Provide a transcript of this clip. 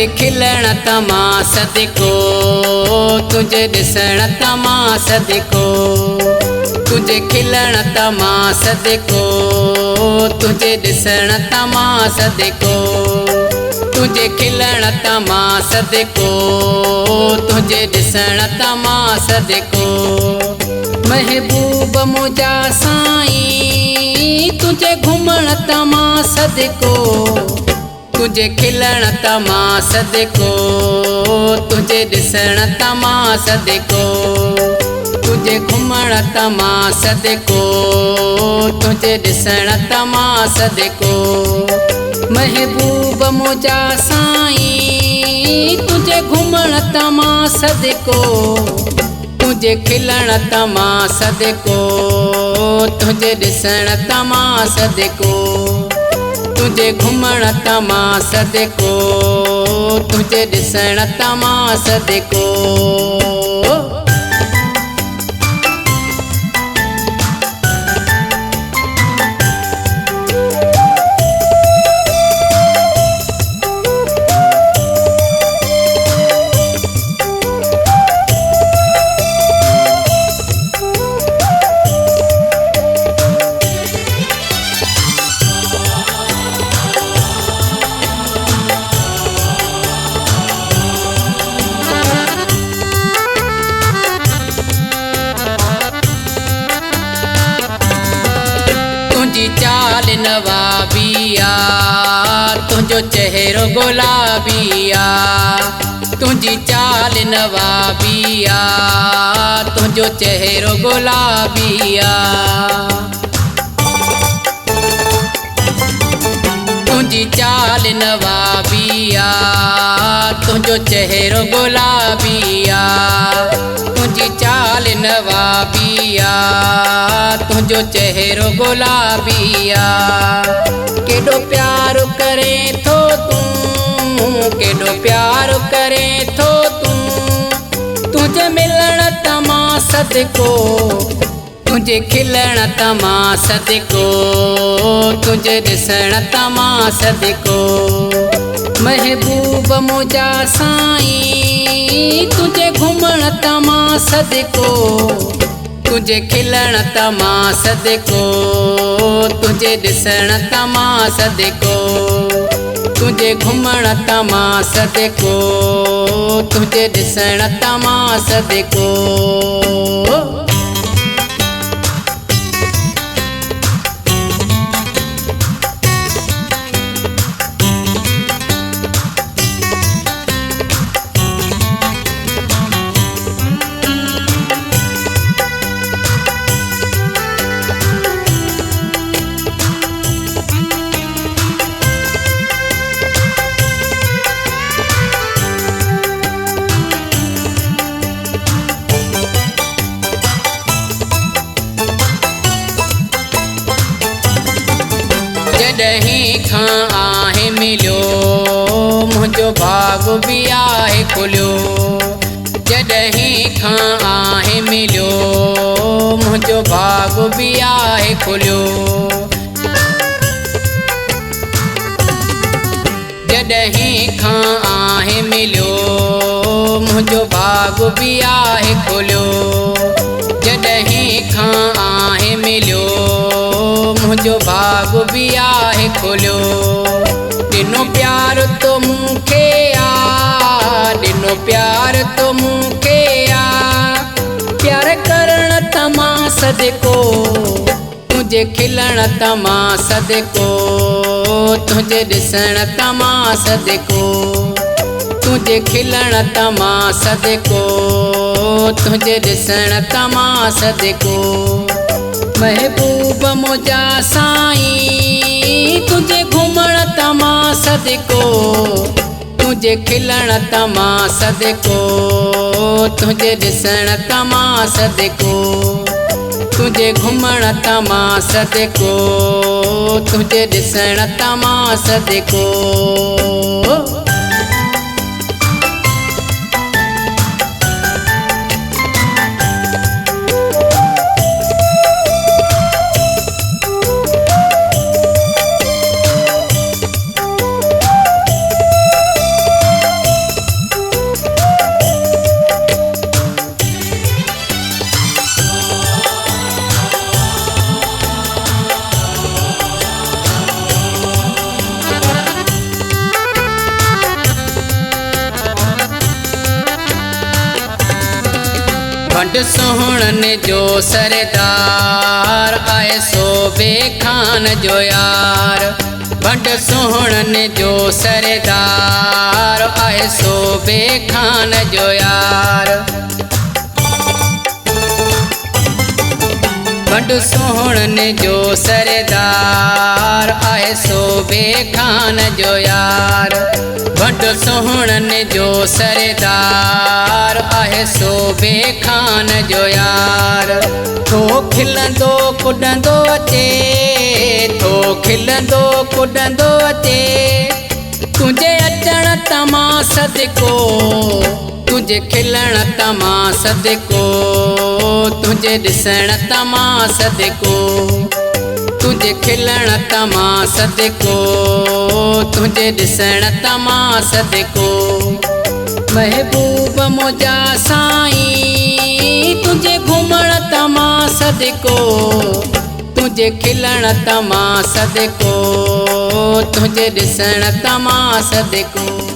तुझे खिलण तमा सदको, तुझे ॾिसण तमा सदको, तुझे खिलण तमा सदको, तुझे ॾिसण तमा सदको, तुझे खिलण तमा सदको, तुझे ॾिसण तमा सदको। महबूब मुंहिंजा साईं तुझे घुमण तमा सदको, तुझे खिलण तमा सदको, तुझे ॾिसण तमा सदको, तुझे घुमण तमा सदको, तुझे ॾिसण तमा सदको। महबूब मुंहिंजा साईं तुझे घुमण तमा सदको, तुझे खिलण तमा सदको, तुझे ॾिसण तमा सदको, तुझे घुमण तमा सदको, तुझे ॾिसण तमा सदको। तुझी चाल नवाबिया, तुझो चेहरो गुलाबिया, तुझी चाल नवाबिया, तुझो चेहरो गुलाबिया, तुझी चाल नवाबिया, तुझो चेहरो गुलाबिया, तुझी चाल नवाबिया, तुझो चेहरो गुलाबिया। केॾो प्यार करे थो तूं, केॾो प्यार करे थो तूं, तुझे मिलण तमा सदको, तुझे खिलण तमा सदको, तुझे ॾिसण तमा सदको। महबूब मुंहिंजा साईं तुझे घुमण तमा सदको, तुझे खिलण तमा सदको, तुझे ॾिसण तमा सदको, तुझे घुमण तमा सदको, तुझे ॾिसण तमा सदको। जॾहिं खां आहे मिलियो मुंहिंजो भाग बि आहे खुलियो, जॾहिं खां आहे मिलियो मुंहिंजो भाग बि आहे खुलियो, जॾहिं खां आहे मिलियो मुंहिंजो भाग बि आहे खुलियो, जॾहिं खां आहे मिलियो मुंहिंजो भाग बि आहे खुलियो। ॾिनो प्यार तो मूंखे आ, ॾिनो प्यार तो मूंखे आ, प्यार करण तमा सदको, तुझे खिलण तमा सदको, तुझे ॾिसण तमा सदको, तुझे खिलण तमा सदको, तुझे ॾिसण तमा सदको। महबूब मुंहिंजा साईं तुझे घुमण तमा सदको, तुझे खिलण तमा सदको, तुझे ॾिसण तमा सदको, तुझे घुमण तमा सदको, तुझे ॾिसण तमा सदको। भंड सोहणन जो सरदार आए सोबे खान जो यार। भंड सोहणन जो सरदार आए सोबे खान जो यार। भंड सोहणन जो सरदार आए सोबे खान जो यार। भंड सोहणन जो सरदार आए सोबे खान जो यार। थो खिलंदो कुॾंदो अचे, थो खिलंदो कुॾंदो अचे, तुंहिंजे अचण तमां सदिको, तुंहिंजे खिलण तमां सदिको, तुंहिंजे ॾिसण तमां सदिको, तुंहिंजे खिलण तमां सदिको, तुंहिंजे ॾिसण तमां सदिको। महबूब मुंहिंजा साईं तुंहिंजे घुमण तमां सदिको, तुंहिंजे खिलण तमां सदिको, तुंहिंजे ॾिसण तमां सदिको।